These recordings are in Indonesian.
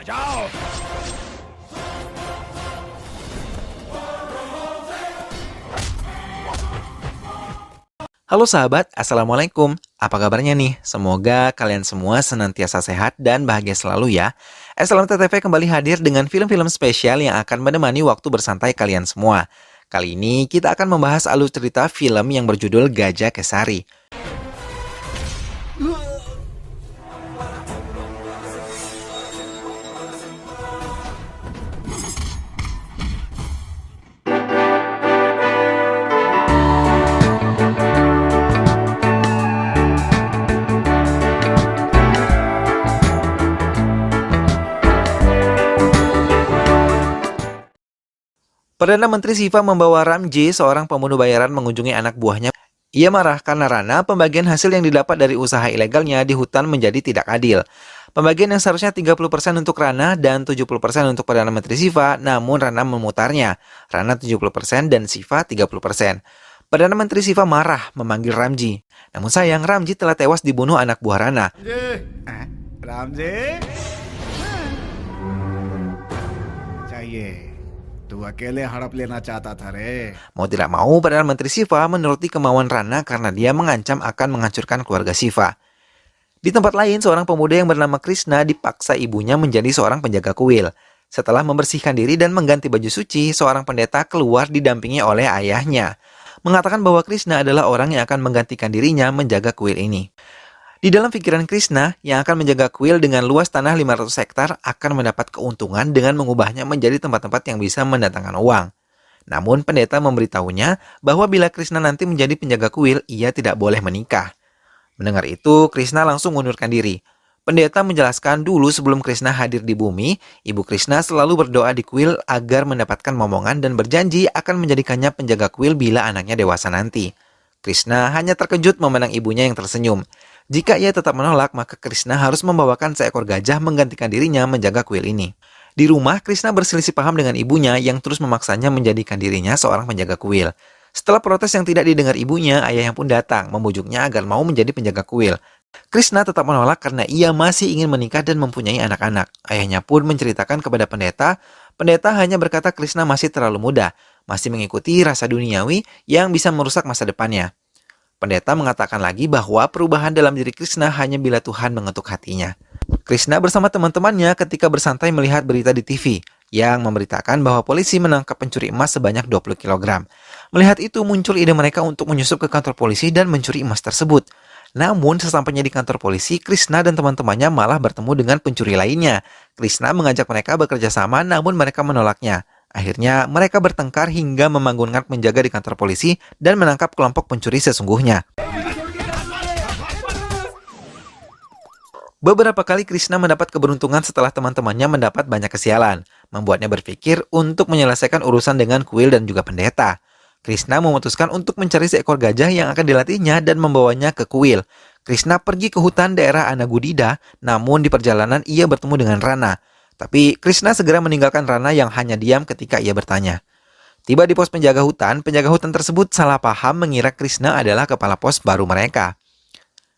जाओ। Halo sahabat, Assalamualaikum. Apa kabarnya nih? Semoga kalian semua senantiasa sehat dan bahagia selalu ya. SLM TTV kembali hadir dengan film-film spesial yang akan menemani waktu bersantai kalian semua. Kali ini kita akan membahas alur cerita film yang berjudul Gajah Kesari. Perdana Menteri Shiva membawa Ramji, seorang pembunuh bayaran, mengunjungi anak buahnya. Ia marah karena Rana pembagian hasil yang didapat dari usaha ilegalnya di hutan menjadi tidak adil. Pembagian yang seharusnya 30% untuk Rana dan 70% untuk Perdana Menteri Shiva, namun Rana memutarnya. Rana 70% dan Shiva 30%. Perdana Menteri Shiva marah memanggil Ramji. Namun sayang, Ramji telah tewas dibunuh anak buah Rana. Ramji चाहिए तू अकेले हड़प लेना चाहता था रे। Mau tidak mau, Perdana Menteri Shiva menuruti kemauan Rana karena dia mengancam akan menghancurkan keluarga Shiva. Di tempat lain, seorang pemuda yang bernama Krishna dipaksa ibunya menjadi seorang penjaga kuil. Setelah membersihkan diri dan mengganti baju suci, seorang pendeta keluar didampingi oleh ayahnya, mengatakan bahwa Krishna adalah orang yang akan menggantikan dirinya menjaga kuil ini. Di dalam pikiran Krishna, yang akan menjaga kuil dengan luas tanah 500 hektar akan mendapat keuntungan dengan mengubahnya menjadi tempat-tempat yang bisa mendatangkan uang. Namun pendeta memberitahunya bahwa bila Krishna nanti menjadi penjaga kuil, ia tidak boleh menikah. Mendengar itu, Krishna langsung mengundurkan diri. Pendeta menjelaskan dulu sebelum Krishna hadir di bumi, ibu Krishna selalu berdoa di kuil agar mendapatkan momongan dan berjanji akan menjadikannya penjaga kuil bila anaknya dewasa nanti. Krishna hanya terkejut memandang ibunya yang tersenyum. Jika ia tetap menolak, maka Krishna harus membawakan seekor gajah menggantikan dirinya menjaga kuil ini. Di rumah, Krishna berselisih paham dengan ibunya yang terus memaksanya menjadikan dirinya seorang penjaga kuil. Setelah protes yang tidak didengar ibunya, ayahnya pun datang membujuknya agar mau menjadi penjaga kuil. Krishna tetap menolak karena ia masih ingin menikah dan mempunyai anak-anak. Ayahnya pun menceritakan kepada pendeta. Pendeta hanya berkata Krishna masih terlalu muda, masih mengikuti rasa duniawi yang bisa merusak masa depannya. Pendeta mengatakan lagi bahwa perubahan dalam diri Krishna hanya bila Tuhan mengetuk hatinya. Krishna bersama teman-temannya ketika bersantai melihat berita di TV yang memberitakan bahwa polisi menangkap pencuri emas sebanyak 20 kg. Melihat itu muncul ide mereka untuk menyusup ke kantor polisi dan mencuri emas tersebut. Namun sesampainya di kantor polisi, Krishna dan teman-temannya malah bertemu dengan pencuri lainnya. Krishna mengajak mereka bekerja sama, namun mereka menolaknya. Akhirnya mereka bertengkar hingga membangunkan penjaga di kantor polisi dan menangkap kelompok pencuri sesungguhnya. Beberapa kali Krishna mendapat keberuntungan setelah teman-temannya mendapat banyak kesialan, membuatnya berpikir untuk menyelesaikan urusan dengan kuil dan juga pendeta. Krishna memutuskan untuk mencari seekor gajah yang akan dilatihnya dan membawanya ke kuil. Krishna pergi ke hutan daerah Anagudida, namun di perjalanan ia bertemu dengan Rana. Tapi Krishna segera meninggalkan Rana yang hanya diam ketika ia bertanya. Tiba di pos penjaga hutan tersebut salah paham mengira Krishna adalah kepala pos baru mereka.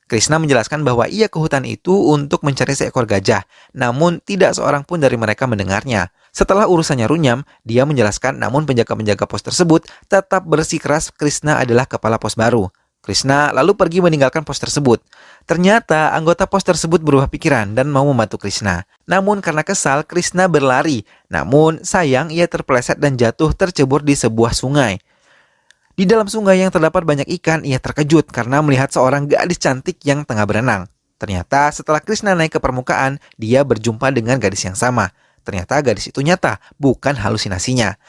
Krishna menjelaskan bahwa ia ke hutan itu untuk mencari seekor gajah, namun tidak seorang pun dari mereka mendengarnya. Setelah urusannya runyam, dia menjelaskan namun penjaga-penjaga pos tersebut tetap bersikeras Krishna adalah kepala pos baru. Krishna lalu pergi meninggalkan pos tersebut. Ternyata anggota pos tersebut berubah pikiran dan mau membantu Krishna. Namun karena kesal, Krishna berlari. Namun sayang ia terpeleset dan jatuh tercebur di sebuah sungai. Di dalam sungai yang terdapat banyak ikan, ia terkejut karena melihat seorang gadis cantik yang tengah berenang. Ternyata setelah Krishna naik ke permukaan, dia berjumpa dengan gadis yang sama. Ternyata gadis itu nyata, bukan halusinasinya.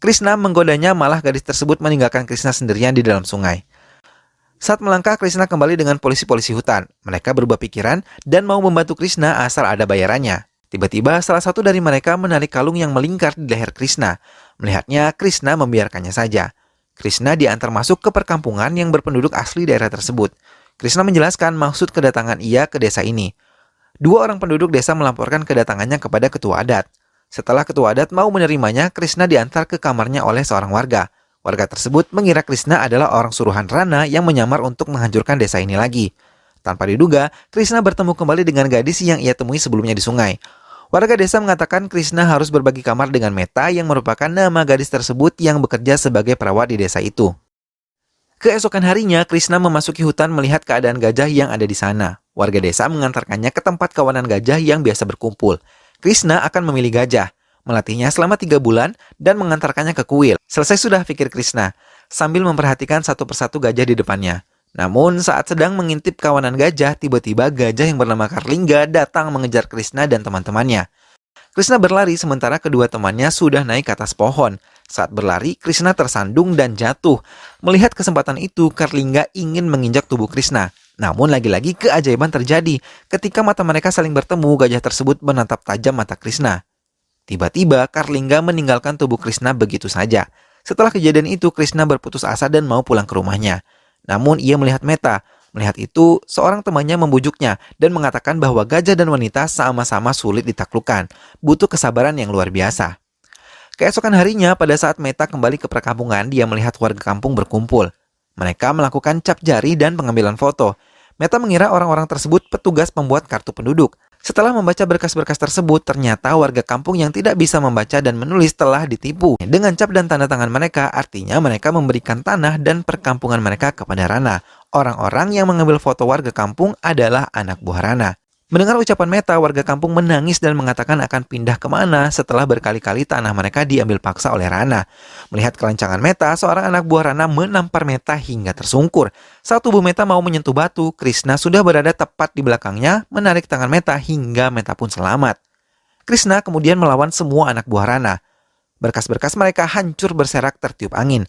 Krishna menggodanya, malah gadis tersebut meninggalkan Krishna sendirian di dalam sungai. Saat melangkah, Krishna kembali dengan polisi-polisi hutan. Mereka berubah pikiran dan mau membantu Krishna asal ada bayarannya. Tiba-tiba salah satu dari mereka menarik kalung yang melingkar di leher Krishna. Melihatnya, Krishna membiarkannya saja. Krishna diantar masuk ke perkampungan yang berpenduduk asli daerah tersebut. Krishna menjelaskan maksud kedatangan ia ke desa ini. Dua orang penduduk desa melaporkan kedatangannya kepada ketua adat. Setelah ketua adat mau menerimanya, Krishna diantar ke kamarnya oleh seorang warga. Warga tersebut mengira Krishna adalah orang suruhan Rana yang menyamar untuk menghancurkan desa ini lagi. Tanpa diduga, Krishna bertemu kembali dengan gadis yang ia temui sebelumnya di sungai. Warga desa mengatakan Krishna harus berbagi kamar dengan Meta yang merupakan nama gadis tersebut yang bekerja sebagai perawat di desa itu. Keesokan harinya, Krishna memasuki hutan melihat keadaan gajah yang ada di sana. Warga desa mengantarkannya ke tempat kawanan gajah yang biasa berkumpul. Krishna akan memilih gajah, melatihnya selama 3 bulan, dan mengantarkannya ke kuil. Selesai sudah, pikir Krishna, sambil memperhatikan satu persatu gajah di depannya. Namun, saat sedang mengintip kawanan gajah, tiba-tiba gajah yang bernama Karlingga datang mengejar Krishna dan teman-temannya. Krishna berlari sementara kedua temannya sudah naik ke atas pohon. Saat berlari, Krishna tersandung dan jatuh. Melihat kesempatan itu, Karlingga ingin menginjak tubuh Krishna. Namun lagi-lagi keajaiban terjadi. Ketika mata mereka saling bertemu, gajah tersebut menatap tajam mata Krishna. Tiba-tiba, Karlingga meninggalkan tubuh Krishna begitu saja. Setelah kejadian itu, Krishna berputus asa dan mau pulang ke rumahnya. Namun ia melihat Meta. Melihat itu, seorang temannya membujuknya dan mengatakan bahwa gajah dan wanita sama-sama sulit ditaklukkan. Butuh kesabaran yang luar biasa. Keesokan harinya, pada saat Meta kembali ke perkampungan, dia melihat warga kampung berkumpul. Mereka melakukan cap jari dan pengambilan foto. Meta mengira orang-orang tersebut petugas pembuat kartu penduduk. Setelah membaca berkas-berkas tersebut, ternyata warga kampung yang tidak bisa membaca dan menulis telah ditipu. Dengan cap dan tanda tangan mereka, artinya mereka memberikan tanah dan perkampungan mereka kepada Rana. Orang-orang yang mengambil foto warga kampung adalah anak buah Rana. Mendengar ucapan Meta, warga kampung menangis dan mengatakan akan pindah kemana setelah berkali-kali tanah mereka diambil paksa oleh Rana. Melihat kelancangan Meta, seorang anak buah Rana menampar Meta hingga tersungkur. Saat tubuh Meta mau menyentuh batu, Krishna sudah berada tepat di belakangnya, menarik tangan Meta hingga Meta pun selamat. Krishna kemudian melawan semua anak buah Rana. Berkas-berkas mereka hancur berserak tertiup angin.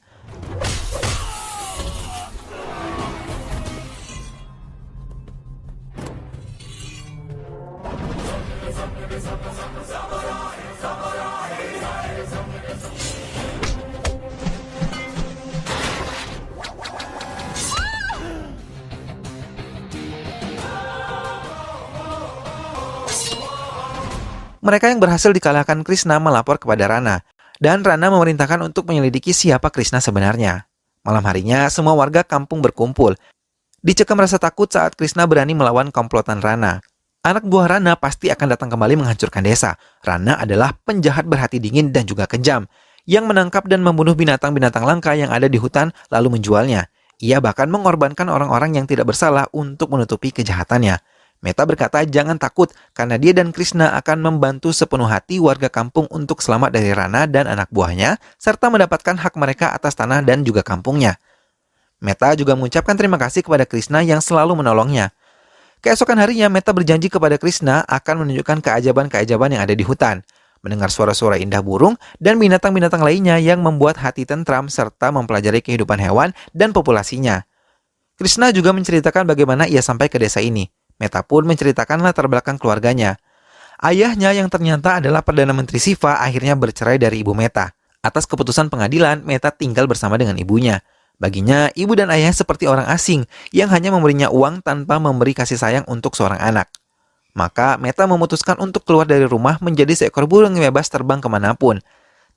Mereka yang berhasil dikalahkan Krishna melapor kepada Rana, dan Rana memerintahkan untuk menyelidiki siapa Krishna sebenarnya. Malam harinya, semua warga kampung berkumpul. Dicekam rasa takut saat Krishna berani melawan komplotan Rana. Anak buah Rana pasti akan datang kembali menghancurkan desa. Rana adalah penjahat berhati dingin dan juga kejam, yang menangkap dan membunuh binatang-binatang langka yang ada di hutan lalu menjualnya. Ia bahkan mengorbankan orang-orang yang tidak bersalah untuk menutupi kejahatannya. Meta berkata jangan takut karena dia dan Krishna akan membantu sepenuh hati warga kampung untuk selamat dari Rana dan anak buahnya, serta mendapatkan hak mereka atas tanah dan juga kampungnya. Meta juga mengucapkan terima kasih kepada Krishna yang selalu menolongnya. Keesokan harinya, Meta berjanji kepada Krishna akan menunjukkan keajaiban-keajaiban yang ada di hutan, mendengar suara-suara indah burung dan binatang-binatang lainnya yang membuat hati tentram serta mempelajari kehidupan hewan dan populasinya. Krishna juga menceritakan bagaimana ia sampai ke desa ini. Meta pun menceritakan latar belakang keluarganya. Ayahnya yang ternyata adalah Perdana Menteri Shiva akhirnya bercerai dari ibu Meta. Atas keputusan pengadilan, Meta tinggal bersama dengan ibunya. Baginya, ibu dan ayah seperti orang asing yang hanya memberinya uang tanpa memberi kasih sayang untuk seorang anak. Maka Meta memutuskan untuk keluar dari rumah menjadi seekor burung yang bebas terbang kemanapun.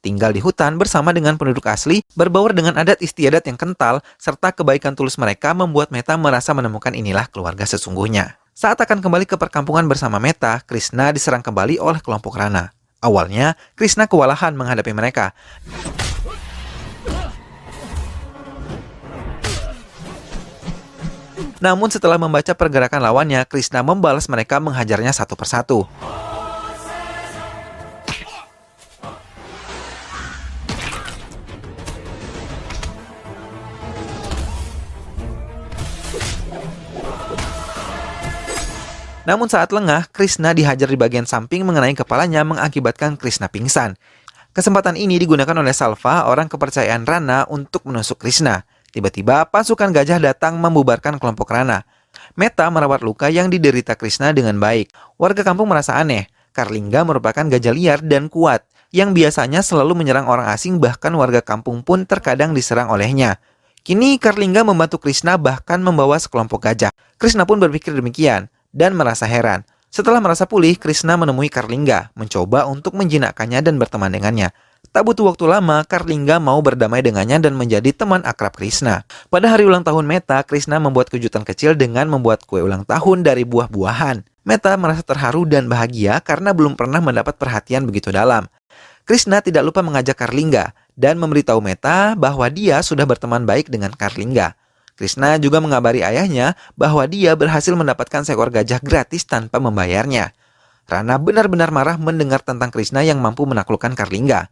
Tinggal di hutan bersama dengan penduduk asli, berbaur dengan adat istiadat yang kental, serta kebaikan tulus mereka membuat Meta merasa menemukan inilah keluarga sesungguhnya. Saat akan kembali ke perkampungan bersama Meta, Krishna diserang kembali oleh kelompok Rana. Awalnya, Krishna kewalahan menghadapi mereka. Namun setelah membaca pergerakan lawannya, Krishna membalas mereka menghajarnya satu persatu. Namun saat lengah, Krishna dihajar di bagian samping mengenai kepalanya mengakibatkan Krishna pingsan. Kesempatan ini digunakan oleh Salva, orang kepercayaan Rana, untuk menusuk Krishna. Tiba-tiba pasukan gajah datang membubarkan kelompok Rana. Meta merawat luka yang diderita Krishna dengan baik. Warga kampung merasa aneh. Karlingga merupakan gajah liar dan kuat, yang biasanya selalu menyerang orang asing, bahkan warga kampung pun terkadang diserang olehnya. Kini Karlingga membantu Krishna bahkan membawa sekelompok gajah. Krishna pun berpikir demikian dan merasa heran. Setelah merasa pulih, Krishna menemui Karlingga, mencoba untuk menjinakkannya dan berteman dengannya. Tak butuh waktu lama, Karlingga mau berdamai dengannya dan menjadi teman akrab Krishna. Pada hari ulang tahun Meta, Krishna membuat kejutan kecil dengan membuat kue ulang tahun dari buah-buahan. Meta merasa terharu dan bahagia karena belum pernah mendapat perhatian begitu dalam. Krishna tidak lupa mengajak Karlingga dan memberitahu Meta bahwa dia sudah berteman baik dengan Karlingga. Krishna juga mengabari ayahnya bahwa dia berhasil mendapatkan seekor gajah gratis tanpa membayarnya. Rana benar-benar marah mendengar tentang Krishna yang mampu menaklukkan Karlingga.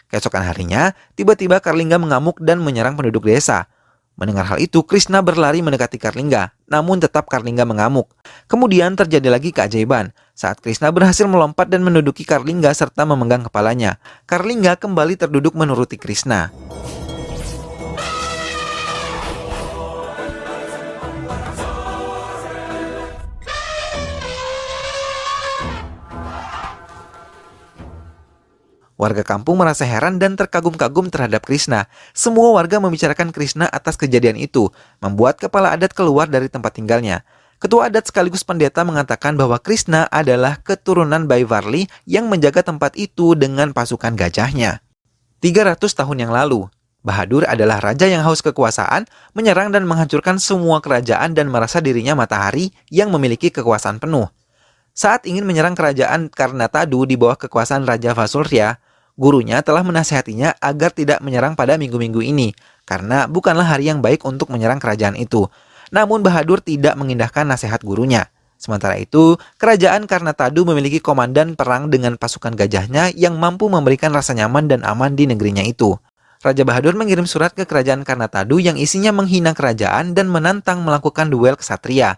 Keesokan harinya, tiba-tiba Karlingga mengamuk dan menyerang penduduk desa. Mendengar hal itu, Krishna berlari mendekati Karlingga, namun tetap Karlingga mengamuk. Kemudian terjadi lagi keajaiban, saat Krishna berhasil melompat dan menduduki Karlingga serta memegang kepalanya. Karlingga kembali terduduk menuruti Krishna. Warga kampung merasa heran dan terkagum-kagum terhadap Krishna. Semua warga membicarakan Krishna atas kejadian itu, membuat kepala adat keluar dari tempat tinggalnya. Ketua adat sekaligus pendeta mengatakan bahwa Krishna adalah keturunan Baivarli yang menjaga tempat itu dengan pasukan gajahnya. 300 tahun yang lalu, Bahadur adalah raja yang haus kekuasaan, menyerang dan menghancurkan semua kerajaan dan merasa dirinya matahari yang memiliki kekuasaan penuh. Saat ingin menyerang kerajaan Karnatadu di bawah kekuasaan Raja Vasurya, gurunya telah menasihatinya agar tidak menyerang pada minggu-minggu ini, karena bukanlah hari yang baik untuk menyerang kerajaan itu. Namun Bahadur tidak mengindahkan nasihat gurunya. Sementara itu, kerajaan Karnatadu memiliki komandan perang dengan pasukan gajahnya yang mampu memberikan rasa nyaman dan aman di negerinya itu. Raja Bahadur mengirim surat ke kerajaan Karnatadu yang isinya menghina kerajaan dan menantang melakukan duel ksatria.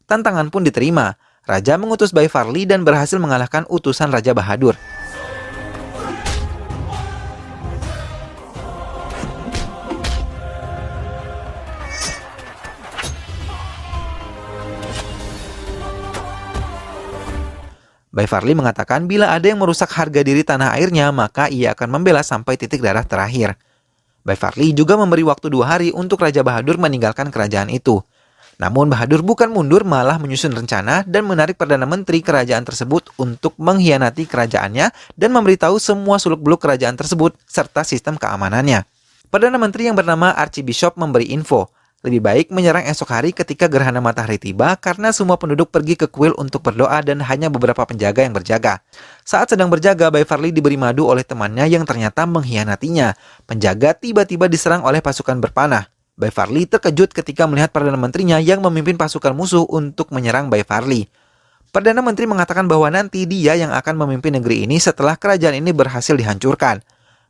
Tantangan pun diterima. Raja mengutus Baivarli dan berhasil mengalahkan utusan Raja Bahadur. Baivarli mengatakan bila ada yang merusak harga diri tanah airnya, maka ia akan membela sampai titik darah terakhir. Baivarli juga memberi waktu 2 hari untuk Raja Bahadur meninggalkan kerajaan itu. Namun Bahadur bukan mundur, malah menyusun rencana dan menarik Perdana Menteri kerajaan tersebut untuk mengkhianati kerajaannya dan memberitahu semua seluk-beluk kerajaan tersebut serta sistem keamanannya. Perdana Menteri yang bernama Archbishop memberi info, lebih baik menyerang esok hari ketika gerhana matahari tiba karena semua penduduk pergi ke kuil untuk berdoa dan hanya beberapa penjaga yang berjaga. Saat sedang berjaga, Baivarli diberi madu oleh temannya yang ternyata mengkhianatinya. Penjaga tiba-tiba diserang oleh pasukan berpanah. Baivarli terkejut ketika melihat Perdana Menterinya yang memimpin pasukan musuh untuk menyerang Baivarli. Perdana Menteri mengatakan bahwa nanti dia yang akan memimpin negeri ini setelah kerajaan ini berhasil dihancurkan.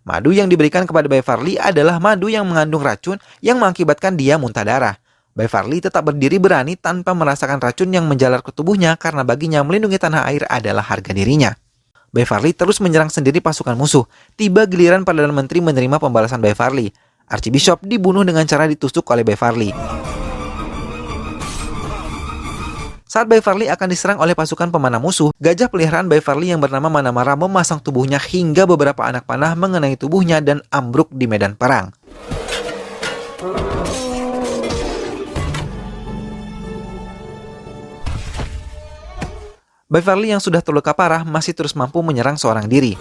Madu yang diberikan kepada Baivarli adalah madu yang mengandung racun yang mengakibatkan dia muntah darah. Baivarli tetap berdiri berani tanpa merasakan racun yang menjalar ke tubuhnya karena baginya melindungi tanah air adalah harga dirinya. Baivarli terus menyerang sendiri pasukan musuh. Tiba giliran Perdana Menteri menerima pembalasan Baivarli. Archbishop dibunuh dengan cara ditusuk oleh Baivarli. Saat Baivarli akan diserang oleh pasukan pemanah musuh, gajah peliharaan Baivarli yang bernama Manamara memasang tubuhnya hingga beberapa anak panah mengenai tubuhnya dan ambruk di medan perang. Baivarli yang sudah terluka parah masih terus mampu menyerang seorang diri.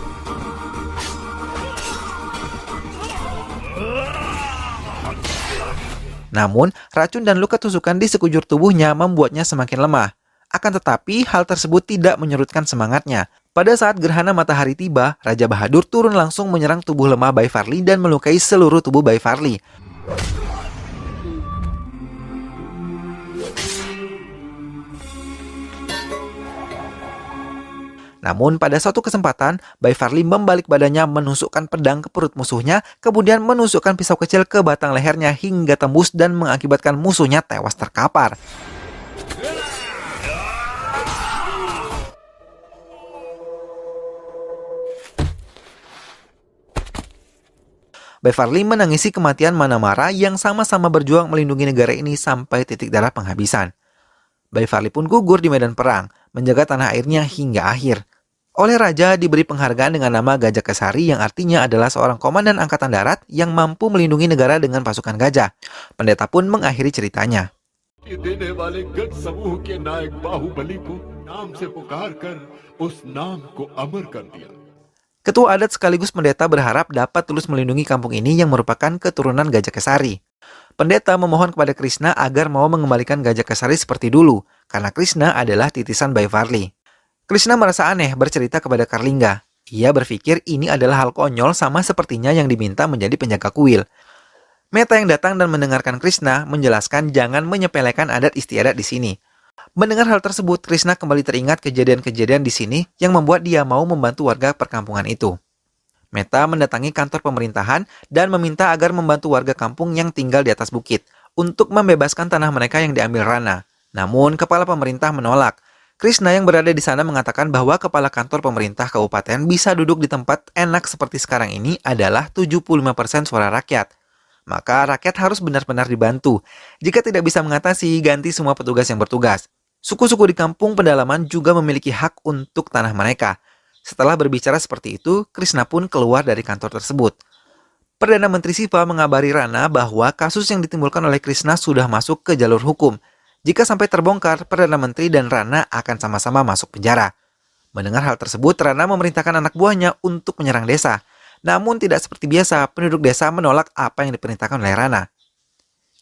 Namun, racun dan luka tusukan di sekujur tubuhnya membuatnya semakin lemah. Akan tetapi, hal tersebut tidak menyurutkan semangatnya. Pada saat gerhana matahari tiba, Raja Bahadur turun langsung menyerang tubuh lemah Baivarli dan melukai seluruh tubuh Baivarli. Namun pada suatu kesempatan, Baivarli membalik badannya menusukkan pedang ke perut musuhnya, kemudian menusukkan pisau kecil ke batang lehernya hingga tembus dan mengakibatkan musuhnya tewas terkapar. Baivarli menangisi kematian Manamara yang sama-sama berjuang melindungi negara ini sampai titik darah penghabisan. Baivarli pun gugur di medan perang, menjaga tanah airnya hingga akhir. Oleh raja diberi penghargaan dengan nama Gajah Kesari yang artinya adalah seorang komandan angkatan darat yang mampu melindungi negara dengan pasukan gajah. Pendeta pun mengakhiri ceritanya. Ketua adat sekaligus pendeta berharap dapat terus melindungi kampung ini yang merupakan keturunan Gajah Kesari. Pendeta memohon kepada Krishna agar mau mengembalikan Gajah Kesari seperti dulu, karena Krishna adalah titisan Bayi Farli. Krishna merasa aneh bercerita kepada Karlingga. Ia berpikir ini adalah hal konyol sama sepertinya yang diminta menjadi penjaga kuil. Meta yang datang dan mendengarkan Krishna menjelaskan jangan menyepelekan adat istiadat di sini. Mendengar hal tersebut, Krishna kembali teringat kejadian-kejadian di sini yang membuat dia mau membantu warga perkampungan itu. Meta mendatangi kantor pemerintahan dan meminta agar membantu warga kampung yang tinggal di atas bukit untuk membebaskan tanah mereka yang diambil Rana. Namun, kepala pemerintah menolak. Krishna yang berada di sana mengatakan bahwa kepala kantor pemerintah kabupaten bisa duduk di tempat enak seperti sekarang ini adalah 75% suara rakyat. Maka rakyat harus benar-benar dibantu. Jika tidak bisa mengatasi, ganti semua petugas yang bertugas. Suku-suku di kampung pedalaman juga memiliki hak untuk tanah mereka. Setelah berbicara seperti itu, Krishna pun keluar dari kantor tersebut. Perdana Menteri Shiva mengabari Rana bahwa kasus yang ditimbulkan oleh Krishna sudah masuk ke jalur hukum. Jika sampai terbongkar, Perdana Menteri dan Rana akan sama-sama masuk penjara. Mendengar hal tersebut, Rana memerintahkan anak buahnya untuk menyerang desa. Namun tidak seperti biasa, penduduk desa menolak apa yang diperintahkan oleh Rana.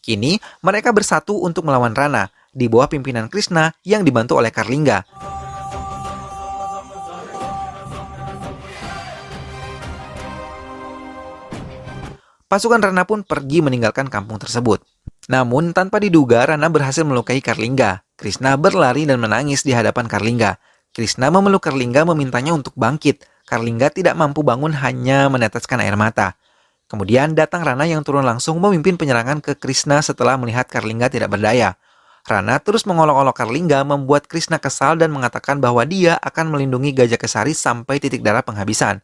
Kini, mereka bersatu untuk melawan Rana, di bawah pimpinan Krishna yang dibantu oleh Karlingga. Pasukan Rana pun pergi meninggalkan kampung tersebut. Namun, tanpa diduga, Rana berhasil melukai Karlingga. Krishna berlari dan menangis di hadapan Karlingga. Krishna memeluk Karlingga memintanya untuk bangkit. Karlingga tidak mampu bangun, hanya meneteskan air mata. Kemudian datang Rana yang turun langsung memimpin penyerangan ke Krishna setelah melihat Karlingga tidak berdaya. Rana terus mengolok-olok Karlingga, membuat Krishna kesal dan mengatakan bahwa dia akan melindungi Gajah Kesari sampai titik darah penghabisan.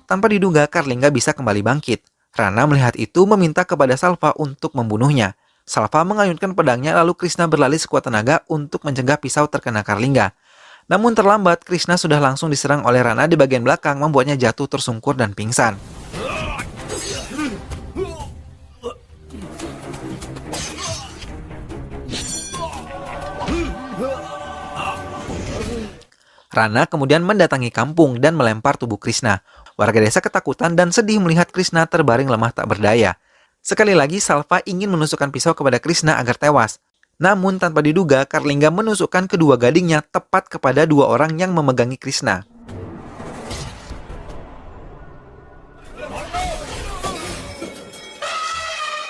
Tanpa diduga, Karlingga bisa kembali bangkit. Rana melihat itu meminta kepada Salva untuk membunuhnya. Salva mengayunkan pedangnya lalu Krishna berlari sekuat tenaga untuk mencegah pisau terkena Karlingga. Namun terlambat, Krishna sudah langsung diserang oleh Rana di bagian belakang, membuatnya jatuh tersungkur dan pingsan. Rana kemudian mendatangi kampung dan melempar tubuh Krishna. Warga desa ketakutan dan sedih melihat Krishna terbaring lemah tak berdaya. Sekali lagi, Salva ingin menusukkan pisau kepada Krishna agar tewas. Namun tanpa diduga, Karlingga menusukkan kedua gadingnya tepat kepada dua orang yang memegangi Krishna.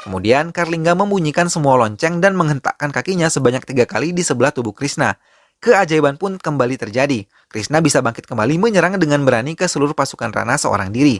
Kemudian Karlingga membunyikan semua lonceng dan menghentakkan kakinya sebanyak 3 kali di sebelah tubuh Krishna. Keajaiban pun kembali terjadi. Krishna bisa bangkit kembali menyerang dengan berani ke seluruh pasukan Rana seorang diri.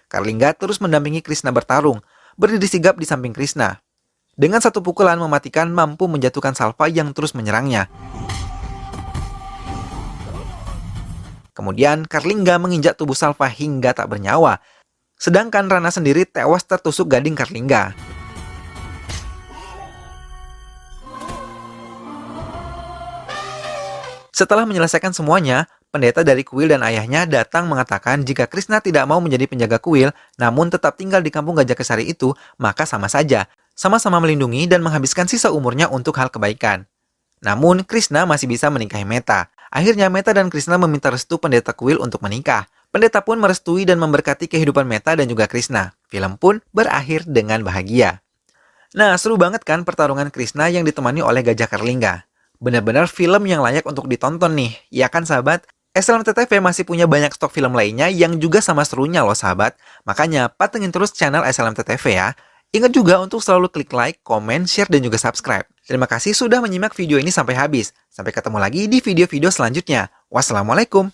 Karlingga terus mendampingi Krishna bertarung, berdiri sigap di samping Krishna. Dengan satu pukulan mematikan mampu menjatuhkan Salva yang terus menyerangnya. Kemudian Karlingga menginjak tubuh Salva hingga tak bernyawa. Sedangkan Rana sendiri tewas tertusuk gading Karlingga. Setelah menyelesaikan semuanya, pendeta dari kuil dan ayahnya datang mengatakan jika Krishna tidak mau menjadi penjaga kuil, namun tetap tinggal di kampung Gajah Kesari itu, maka sama saja. Sama-sama melindungi dan menghabiskan sisa umurnya untuk hal kebaikan. Namun, Krishna masih bisa menikahi Meta. Akhirnya, Meta dan Krishna meminta restu pendeta kuil untuk menikah. Pendeta pun merestui dan memberkati kehidupan Meta dan juga Krishna. Film pun berakhir dengan bahagia. Nah, seru banget kan pertarungan Krishna yang ditemani oleh Gajah Karlingga? Benar-benar film yang layak untuk ditonton nih. Ya kan sahabat? SLMTTV masih punya banyak stok film lainnya yang juga sama serunya loh sahabat. Makanya patengin terus channel SLMTTV ya. Ingat juga untuk selalu klik like, komen, share, dan juga subscribe. Terima kasih sudah menyimak video ini sampai habis. Sampai ketemu lagi di video-video selanjutnya. Wassalamualaikum.